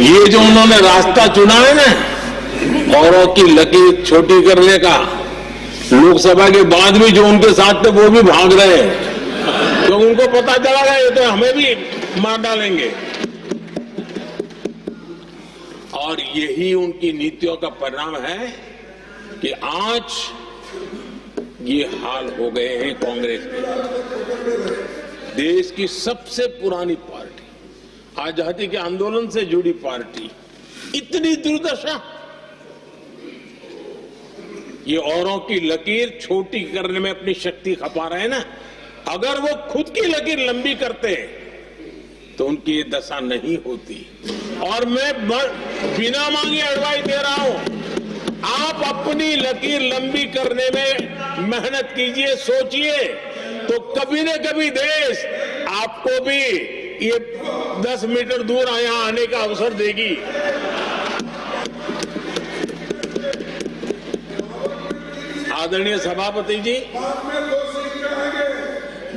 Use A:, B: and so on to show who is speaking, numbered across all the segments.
A: ये जो उन्होंने रास्ता चुना है ना, औरों की लकीर छोटी करने का, लोकसभा के बाद भी जो उनके साथ थे वो भी भाग रहे हैं, तो उनको पता चला गया ये तो हमें भी मार डालेंगे। और यही उनकी नीतियों का परिणाम है कि आज ये हाल हो गए हैं कांग्रेस में। देश की सबसे पुरानी पार्टी, आजादी के आंदोलन से जुड़ी पार्टी, इतनी दुर्दशा। ये औरों की लकीर छोटी करने में अपनी शक्ति खपा रहे हैं ना। अगर वो खुद की लकीर लंबी करते तो उनकी ये दशा नहीं होती। और मैं बिना मांगे एडवाइस दे रहा हूं, आप अपनी लकीर लंबी करने में मेहनत कीजिए, सोचिए, तो कभी न कभी देश आपको भी ये 10 मीटर दूर यहां आने का अवसर देगी। आदरणीय सभापति जी,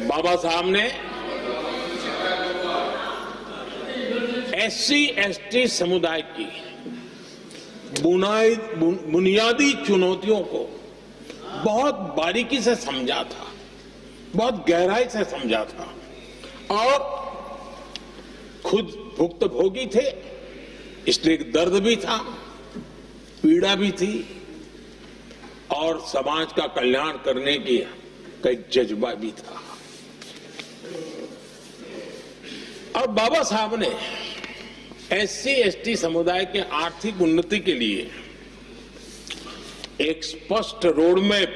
A: बाबा साहब ने एससी एसटी समुदाय की बुनियादी चुनौतियों को बहुत बारीकी से समझा था, बहुत गहराई से समझा था, और खुद भुक्तभोगी थे, इसलिए दर्द भी था, पीड़ा भी थी, और समाज का कल्याण करने की का एक जज्बा भी था। और बाबा साहब ने एससी एसटी समुदाय के आर्थिक उन्नति के लिए एक स्पष्ट रोड मैप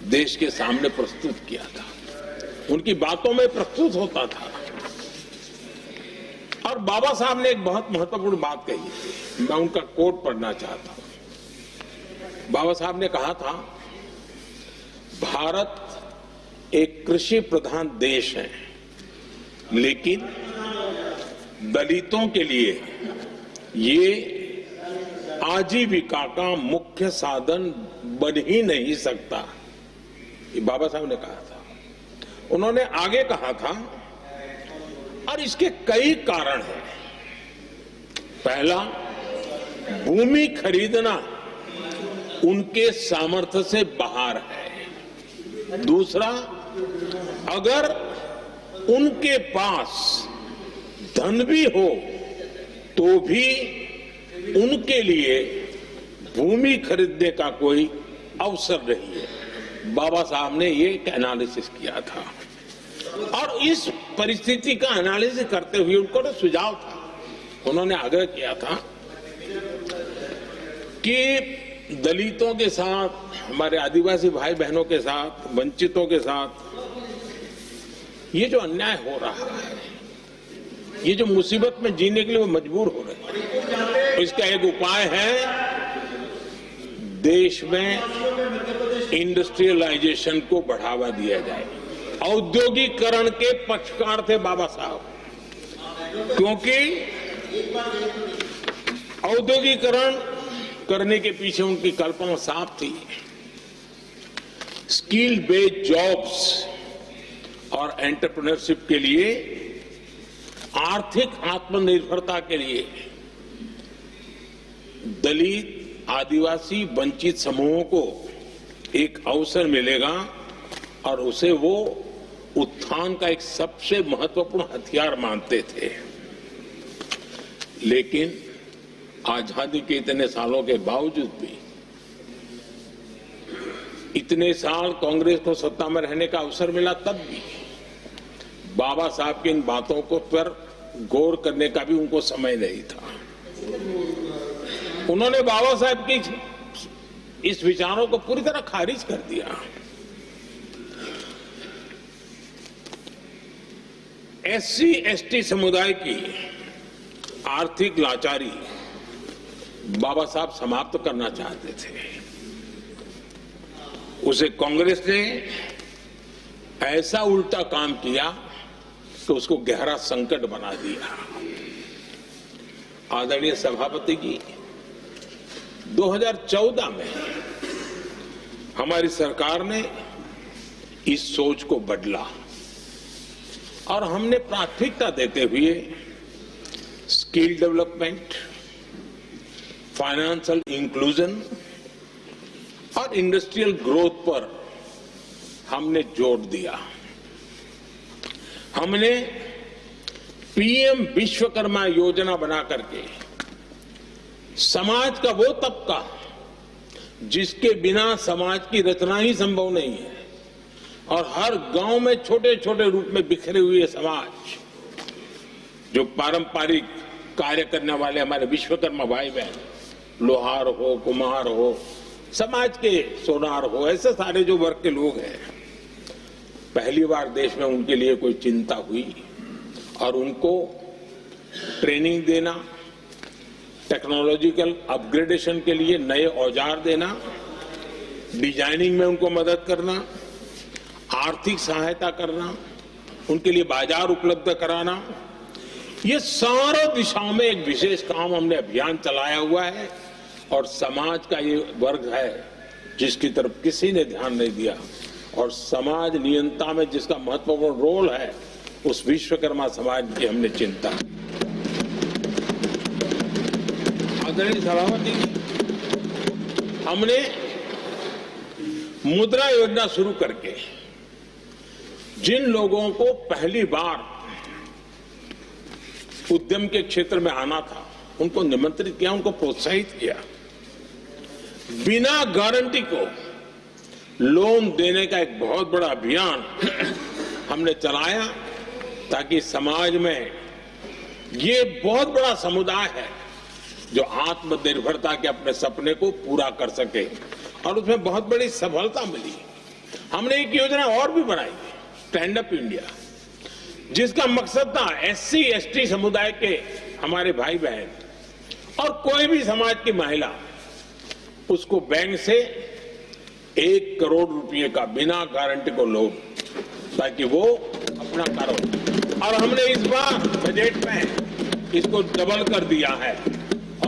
A: देश के सामने प्रस्तुत किया था। उनकी बातों में प्रस्तुत होता था। और बाबा साहब ने एक बहुत महत्वपूर्ण बात कही थी, मैं उनका कोट पढ़ना चाहता हूं। बाबा साहब ने कहा था, भारत एक कृषि प्रधान देश है, लेकिन दलितों के लिए ये आजीविका का मुख्य साधन बन ही नहीं सकता। ये बाबा साहब ने कहा था। उन्होंने आगे कहा था, और इसके कई कारण हैं। पहला, भूमि खरीदना उनके सामर्थ्य से बाहर है। दूसरा, अगर उनके पास धन भी हो तो भी उनके लिए भूमि खरीदने का कोई अवसर नहीं है। बाबा साहब ने ये एक एनालिसिस किया था, और इस परिस्थिति का एनालिसिस करते हुए उनको तो सुझाव था, उन्होंने आग्रह किया था कि दलितों के साथ, हमारे आदिवासी भाई बहनों के साथ, वंचितों के साथ ये जो अन्याय हो रहा है, ये जो मुसीबत में जीने के लिए वो मजबूर हो रहे हैं, तो इसका एक उपाय है, देश में इंडस्ट्रियलाइजेशन को बढ़ावा दिया जाए। औद्योगिकरण के पक्षकार थे बाबा साहब, क्योंकि औद्योगिकरण करने के पीछे उनकी कल्पना साफ थी। स्किल बेस्ड जॉब्स और एंटरप्रेन्योरशिप के लिए, आर्थिक आत्मनिर्भरता के लिए दलित, आदिवासी, वंचित समूहों को एक अवसर मिलेगा, और उसे वो उत्थान का एक सबसे महत्वपूर्ण हथियार मानते थे। लेकिन आजादी के इतने सालों के बावजूद भी, इतने साल कांग्रेस को सत्ता में रहने का अवसर मिला, तब भी बाबा साहब की इन बातों को पर गौर करने का भी उनको समय नहीं था। उन्होंने बाबा साहब की इस विचारों को पूरी तरह खारिज कर दिया। एससी एसटी समुदाय की आर्थिक लाचारी बाबा साहब समाप्त करना चाहते थे। उसे कांग्रेस ने ऐसा उल्टा काम किया कि उसको गहरा संकट बना दिया। आदरणीय सभापति जी, 2014 में हमारी सरकार ने इस सोच को बदला, और हमने प्राथमिकता देते हुए स्किल डेवलपमेंट, फाइनेंशियल इंक्लूजन और इंडस्ट्रियल ग्रोथ पर हमने जोर दिया। हमने पीएम विश्वकर्मा योजना बना करके समाज का वो तबका जिसके बिना समाज की रचना ही संभव नहीं है, और हर गांव में छोटे छोटे रूप में बिखरे हुए समाज, जो पारंपरिक कार्य करने वाले हमारे विश्वकर्मा भाई बहन, लोहार हो, कुम्हार हो, समाज के सोनार हो, ऐसे सारे जो वर्ग के लोग हैं, पहली बार देश में उनके लिए कोई चिंता हुई और उनको ट्रेनिंग देना, टेक्नोलॉजिकल अपग्रेडेशन के लिए नए औजार देना, डिजाइनिंग में उनको मदद करना, आर्थिक सहायता करना, उनके लिए बाजार उपलब्ध कराना, ये सारों दिशाओं में एक विशेष काम हमने अभियान चलाया हुआ है। और समाज का ये वर्ग है जिसकी तरफ किसी ने ध्यान नहीं दिया, और समाज नियंत्रण में जिसका महत्वपूर्ण रोल है, उस विश्वकर्मा समाज की हमने चिंता। आदरणीय सभापति जी, हमने मुद्रा योजना शुरू करके जिन लोगों को पहली बार उद्यम के क्षेत्र में आना था, उनको निमंत्रित किया, उनको प्रोत्साहित किया। बिना गारंटी को लोन देने का एक बहुत बड़ा अभियान हमने चलाया, ताकि समाज में ये बहुत बड़ा समुदाय है जो आत्मनिर्भरता के अपने सपने को पूरा कर सके, और उसमें बहुत बड़ी सफलता मिली। हमने एक योजना और भी बनाई, स्टैंड अप इंडिया, जिसका मकसद था एससी एसटी समुदाय के हमारे भाई बहन और कोई भी समाज की महिला, उसको बैंक से 1 करोड़ रुपए का बिना गारंटी को लोन, ताकि वो अपना कारोबार। और हमने इस बार बजट में इसको डबल कर दिया है,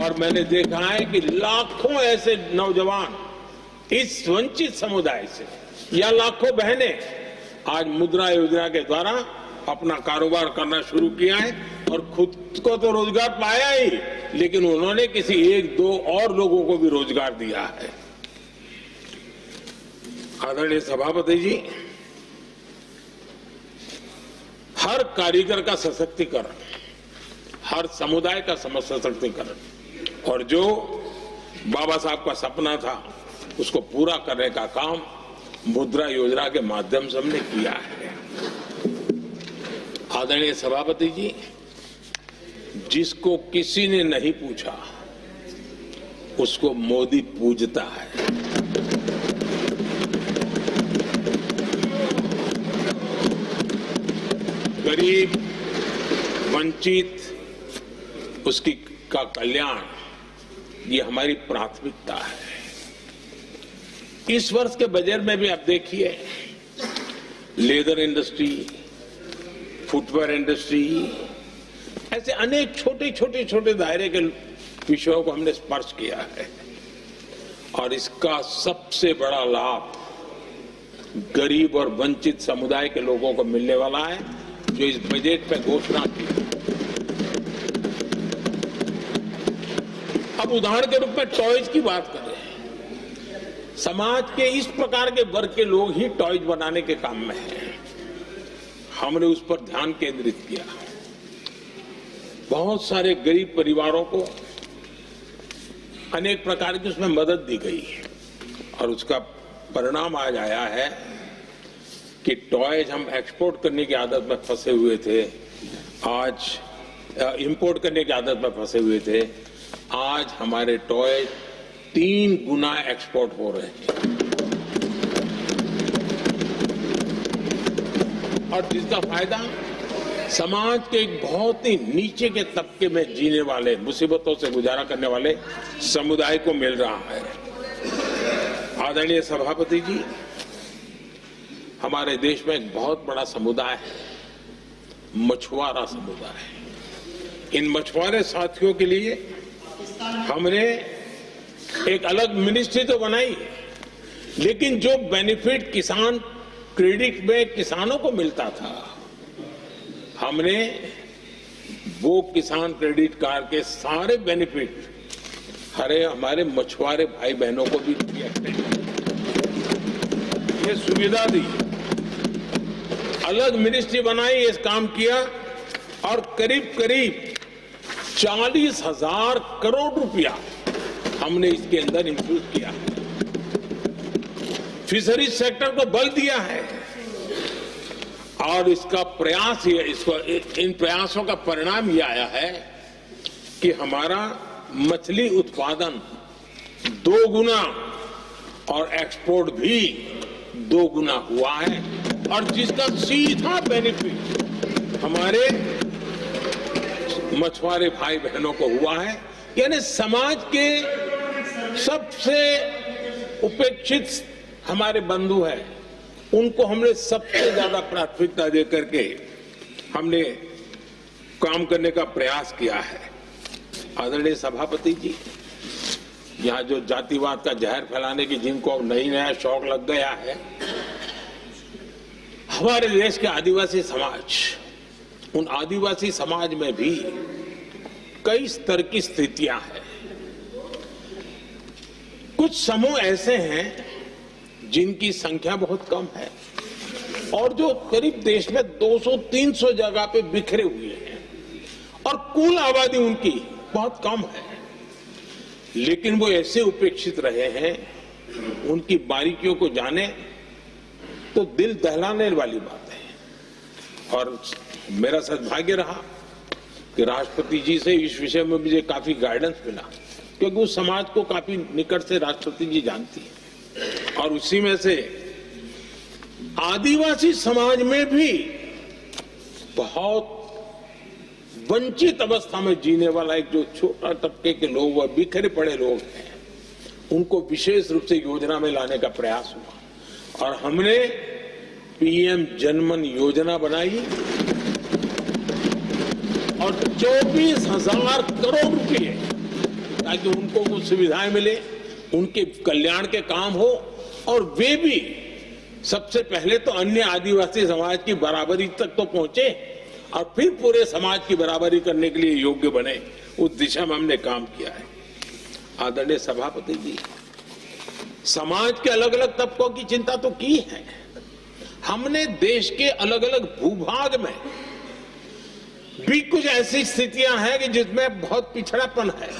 A: और मैंने देखा है कि लाखों ऐसे नौजवान इस वंचित समुदाय से, या लाखों बहनें आज मुद्रा योजना के द्वारा अपना कारोबार करना शुरू किया है, और खुद को तो रोजगार पाया ही, लेकिन उन्होंने किसी 1-2 और लोगों को भी रोजगार दिया है। आदरणीय सभापति जी, हर कारीगर का सशक्तिकरण, हर समुदाय का सशक्तिकरण, और जो बाबा साहब का सपना था उसको पूरा करने का काम मुद्रा योजना के माध्यम से हमने किया है। आदरणीय सभापति जी, जिसको किसी ने नहीं पूछा उसको मोदी पूजता है। गरीब, वंचित, उसकी का कल्याण, ये हमारी प्राथमिकता है। इस वर्ष के बजट में भी आप देखिए, लेदर इंडस्ट्री, फुटवेयर इंडस्ट्री, ऐसे अनेक छोटे दायरे के विषयों को हमने स्पर्श किया है, और इसका सबसे बड़ा लाभ गरीब और वंचित समुदाय के लोगों को मिलने वाला है, जो इस बजट में घोषणा की। अब उदाहरण के रूप में टॉयज की बात करें, समाज के इस प्रकार के वर्ग के लोग ही टॉयज बनाने के काम में हैं। हमने उस पर ध्यान केंद्रित किया। बहुत सारे गरीब परिवारों को अनेक प्रकार की उसमें मदद दी गई, और उसका परिणाम आज आया है कि टॉयज हम एक्सपोर्ट करने की आदत में फंसे हुए थे, आज इंपोर्ट करने की आदत में फंसे हुए थे, आज हमारे टॉयज 3 गुना एक्सपोर्ट हो रहे हैं। और जिसका फायदा समाज के एक बहुत ही नीचे के तबके में जीने वाले, मुसीबतों से गुजारा करने वाले समुदाय को मिल रहा है। आदरणीय सभापति जी, हमारे देश में एक बहुत बड़ा समुदाय है, मछुआरा समुदाय। इन मछुआरे साथियों के लिए हमने एक अलग मिनिस्ट्री तो बनाई, लेकिन जो बेनिफिट किसान क्रेडिट में किसानों को मिलता था, हमने वो किसान क्रेडिट कार्ड के सारे बेनिफिट हमारे मछुआरे भाई बहनों को भी दिए, ये सुविधा दी, अलग मिनिस्ट्री बनाई, इस काम किया और करीब करीब 40,000 करोड़ रुपया हमने इसके अंदर इंफ्यूज किया है। फिशरीज सेक्टर को बल दिया है और इसका प्रयास ये इन प्रयासों का परिणाम ये आया है कि हमारा मछली उत्पादन 2 गुना और एक्सपोर्ट भी 2 गुना हुआ है और जिसका सीधा बेनिफिट हमारे मछुआरे भाई बहनों को हुआ है। यानी समाज के सबसे उपेक्षित हमारे बंधु हैं, उनको हमने सबसे ज्यादा प्राथमिकता देकर के हमने काम करने का प्रयास किया है। आदरणीय सभापति जी, यहाँ जो जातिवाद का जहर फैलाने की जिनको नया शौक लग गया है, हमारे देश के आदिवासी समाज, उन आदिवासी समाज में भी कई स्तर की स्थितियां हैं। कुछ समूह ऐसे हैं जिनकी संख्या बहुत कम है और जो करीब देश में 200-300 जगह पे बिखरे हुए हैं और कुल आबादी उनकी बहुत कम है, लेकिन वो ऐसे उपेक्षित रहे हैं, उनकी बारीकियों को जाने तो दिल दहलाने वाली बात है। और मेरा सद्भाग्य रहा कि राष्ट्रपति जी से इस विषय में मुझे काफी गाइडेंस मिला, क्योंकि उस समाज को काफी निकट से राष्ट्रपति जी जानती है और उसी में से आदिवासी समाज में भी बहुत वंचित अवस्था में जीने वाला एक जो छोटा तबके के लोग व बिखरे पड़े लोग हैं, उनको विशेष रूप से योजना में लाने का प्रयास हुआ और हमने पीएम जनमन योजना बनाई और 24,000 करोड़ रुपए ताकि उनको कुछ सुविधाएं मिले, उनके कल्याण के काम हो और वे भी सबसे पहले तो अन्य आदिवासी समाज की बराबरी तक तो पहुंचे और फिर पूरे समाज की बराबरी करने के लिए योग्य बने। उस दिशा में हमने काम किया है। आदरणीय सभापति जी, समाज के अलग अलग तबकों की चिंता तो की है। हमने देश के अलग अलग भूभाग में भी कुछ ऐसी स्थितियां हैं कि जिसमें बहुत पिछड़ापन है।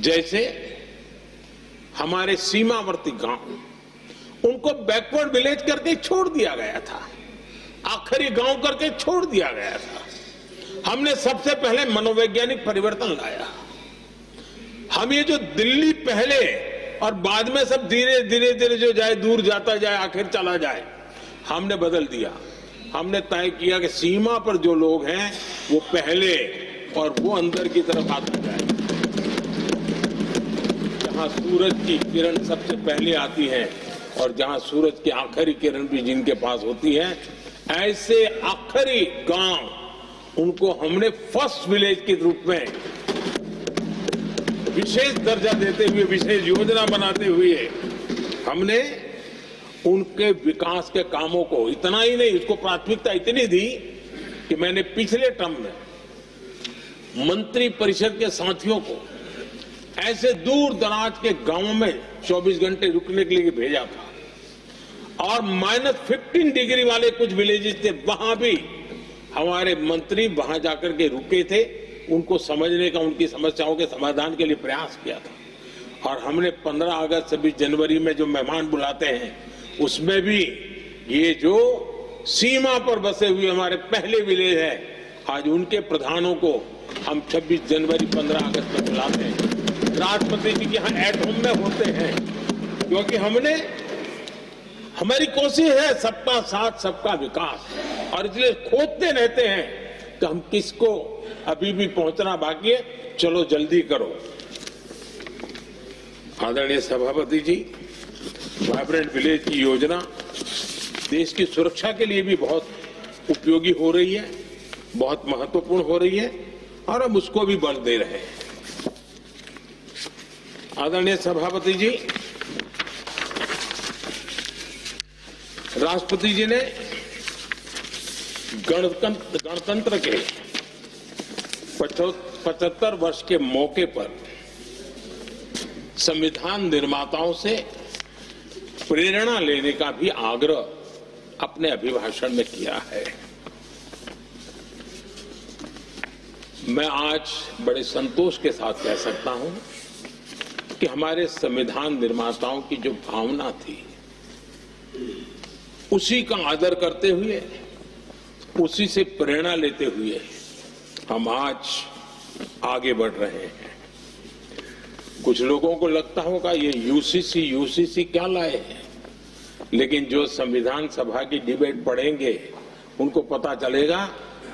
A: जैसे हमारे सीमावर्ती गांव, उनको बैकवर्ड विलेज करके छोड़ दिया गया था, आखिरी गांव करके छोड़ दिया गया था। हमने सबसे पहले मनोवैज्ञानिक परिवर्तन लाया। हम ये जो दिल्ली पहले और बाद में सब धीरे धीरे जो जाए दूर जाता जाए आखिर चला जाए, हमने बदल दिया। हमने तय किया कि सीमा पर जो लोग हैं वो पहले और वो अंदर की तरफ आते जाए। जहां सूरज की किरण सबसे पहले आती है और जहां सूरज की आखिरी किरण भी जिनके पास होती है, ऐसे आखिरी गांव उनको हमने फर्स्ट विलेज के रूप में विशेष दर्जा देते हुए, विशेष योजना बनाते हुए हमने उनके विकास के कामों को, इतना ही नहीं, उसको प्राथमिकता इतनी दी कि मैंने पिछले टर्म में मंत्री परिषद के साथियों को ऐसे दूर दराज के गांवों में 24 घंटे रुकने के लिए भेजा था और -15 डिग्री वाले कुछ विलेजेस थे, वहां भी हमारे मंत्री वहां जाकर के रुके थे, उनको समझने का, उनकी समस्याओं के समाधान के लिए प्रयास किया था। और हमने 15 अगस्त 26 जनवरी में जो मेहमान बुलाते हैं, उसमें भी ये जो सीमा पर बसे हुए हमारे पहले विलेज है, आज उनके प्रधानों को हम 26 जनवरी 15 अगस्त में बुलाते हैं। राष्ट्रपति जी के यहाँ एट होम में होते हैं, क्योंकि हमारी कोशिश है सबका साथ सबका विकास, और इसलिए खोजते रहते हैं कि हम किसको अभी भी पहुंचना बाकी है, चलो जल्दी करो। आदरणीय सभापति जी, वाइब्रेंट विलेज की योजना देश की सुरक्षा के लिए भी बहुत उपयोगी हो रही है, बहुत महत्वपूर्ण हो रही है और हम उसको भी बल दे रहे हैं। आदरणीय सभापति जी, राष्ट्रपति जी ने गणतंत्र के 75 वर्ष के मौके पर संविधान निर्माताओं से प्रेरणा लेने का भी आग्रह अपने अभिभाषण में किया है। मैं आज बड़े संतोष के साथ कह सकता हूं कि हमारे संविधान निर्माताओं की जो भावना थी, उसी का आदर करते हुए, उसी से प्रेरणा लेते हुए हम आज आगे बढ़ रहे हैं। कुछ लोगों को लगता होगा ये यूसीसी क्या लाए हैं, लेकिन जो संविधान सभा की डिबेट पढ़ेंगे उनको पता चलेगा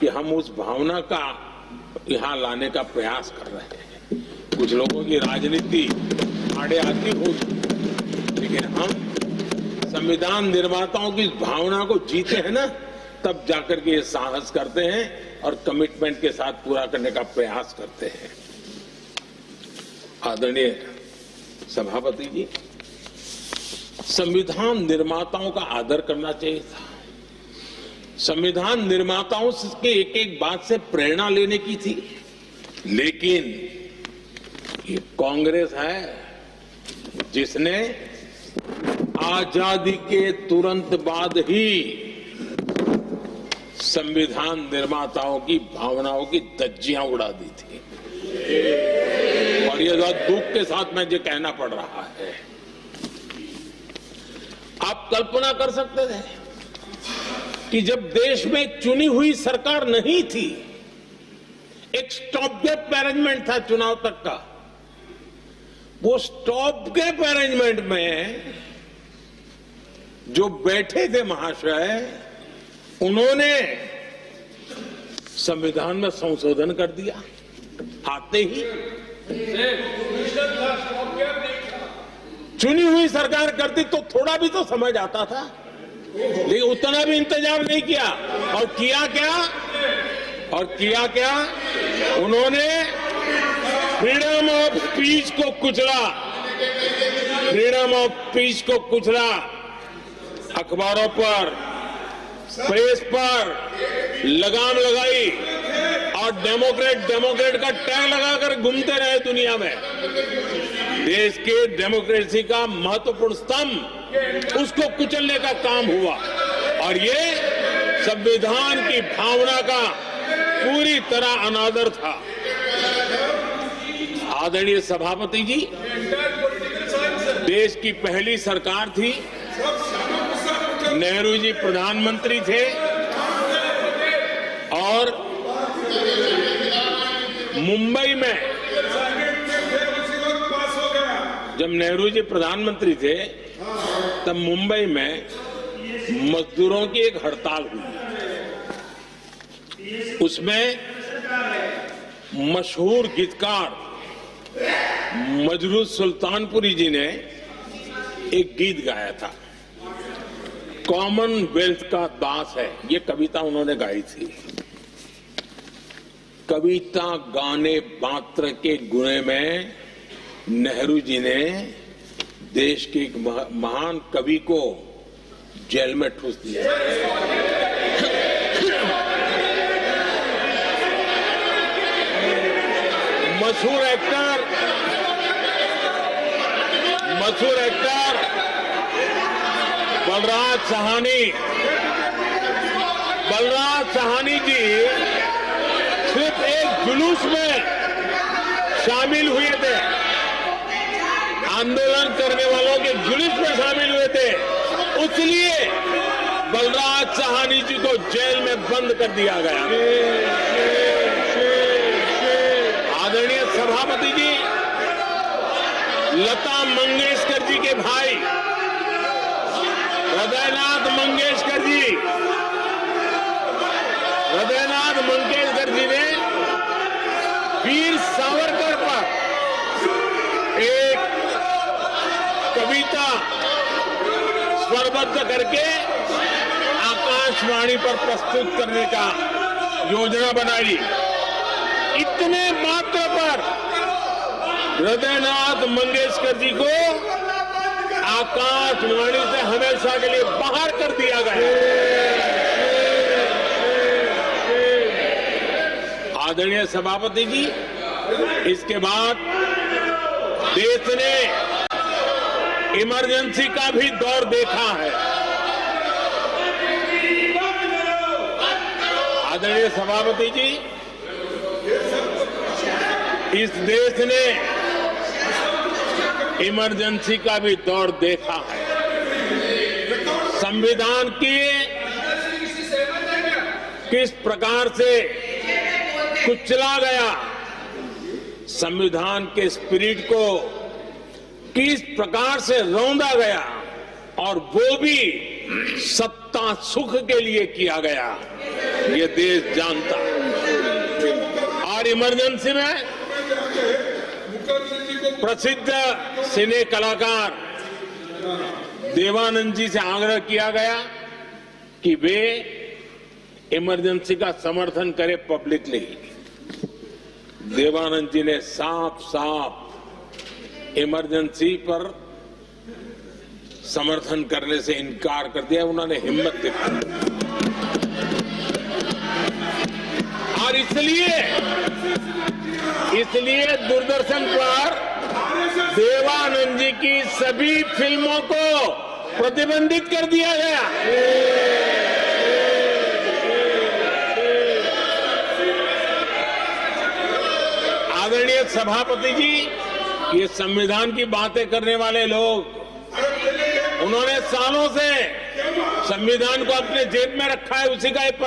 A: कि हम उस भावना का यहां लाने का प्रयास कर रहे हैं। कुछ लोगों की राजनीति आड़े आती होगी, लेकिन हम संविधान निर्माताओं की भावना को जीते हैं ना, तब जाकर के ये साहस करते हैं और कमिटमेंट के साथ पूरा करने का प्रयास करते हैं। आदरणीय सभापति जी, संविधान निर्माताओं का आदर करना चाहिए था। संविधान निर्माताओं के एक एक बात से प्रेरणा लेने की थी, लेकिन ये कांग्रेस है जिसने आजादी के तुरंत बाद ही संविधान निर्माताओं की भावनाओं की धज्जियां उड़ा दी थी। और ये बहुत दुख के साथ मुझे कहना पड़ रहा है। आप कल्पना कर सकते थे कि जब देश में एक चुनी हुई सरकार नहीं थी, एक स्टॉप गैप अरेंजमेंट था चुनाव तक का, वो स्टॉप गैप अरेंजमेंट में जो बैठे थे महाशय, उन्होंने संविधान में संशोधन कर दिया आते ही। चुनी हुई सरकार करती तो थोड़ा भी तो समझ आता था, लेकिन उतना भी इंतजाम नहीं किया। और किया क्या उन्होंने फ्रीडम ऑफ स्पीच को कुचला, फ्रीडम ऑफ स्पीच को कुचला। अखबारों पर, प्रेस पर लगाम लगाई और डेमोक्रेट का टैग लगाकर घूमते रहे दुनिया में। देश के डेमोक्रेसी का महत्वपूर्ण स्तंभ, उसको कुचलने का काम हुआ। और ये संविधान की भावना का पूरी तरह अनादर था। आदरणीय सभापति जी, देश की पहली सरकार थी, नेहरू जी प्रधानमंत्री थे, और मुंबई में जब नेहरू जी प्रधानमंत्री थे, तब मुंबई में मजदूरों की एक हड़ताल हुई। उसमें मशहूर गीतकार मजरूह सुल्तानपुरी जी ने एक गीत गाया था, कॉमनवेल्थ का दास है। ये कविता उन्होंने गाई थी। कविता गाने मात्र के गुणे में नेहरू जी ने देश के एक महान कवि को जेल में ठूस दिया। मशहूर एक्टर बलराज साहनी जी सिर्फ एक जुलूस में शामिल हुए थे, आंदोलन करने वालों के जुलूस में शामिल हुए थे, इसलिए बलराज साहनी जी को जेल में बंद कर दिया गया। आदरणीय सभापति जी, लता मंगेशकर जी के भाई हृदयनाथ मंगेशकर जी ने वीर सावरकर पर एक कविता स्वरबद्ध करके आकाशवाणी पर प्रस्तुत करने का योजना बनाई। इतने मात्र पर हृदयनाथ मंगेशकर जी को आकाशवाणी से हमेशा के लिए बाहर कर दिया गया। आदरणीय सभापति जी, इसके बाद देश ने इमरजेंसी का भी दौर देखा है। आदरणीय सभापति जी, इस देश ने इमरजेंसी का भी दौर देखा है। संविधान की किस प्रकार से कुचला गया, संविधान के स्पिरिट को किस प्रकार से रौंदा गया, और वो भी सत्ता सुख के लिए किया गया, ये देश जानता है। और इमरजेंसी में प्रसिद्ध सिने कलाकार देवानंद जी से आग्रह किया गया कि वे इमरजेंसी का समर्थन करें पब्लिकली। देवानंद जी ने साफ साफ इमरजेंसी पर समर्थन करने से इनकार कर दिया। उन्होंने हिम्मत दिखाई, और इसलिए दूरदर्शन पर देवानंद जी की सभी फिल्मों को प्रतिबंधित कर दिया गया। आदरणीय सभापति जी, ये संविधान की बातें करने वाले लोग, उन्होंने सालों से संविधान को अपने जेब में रखा है, उसी का एक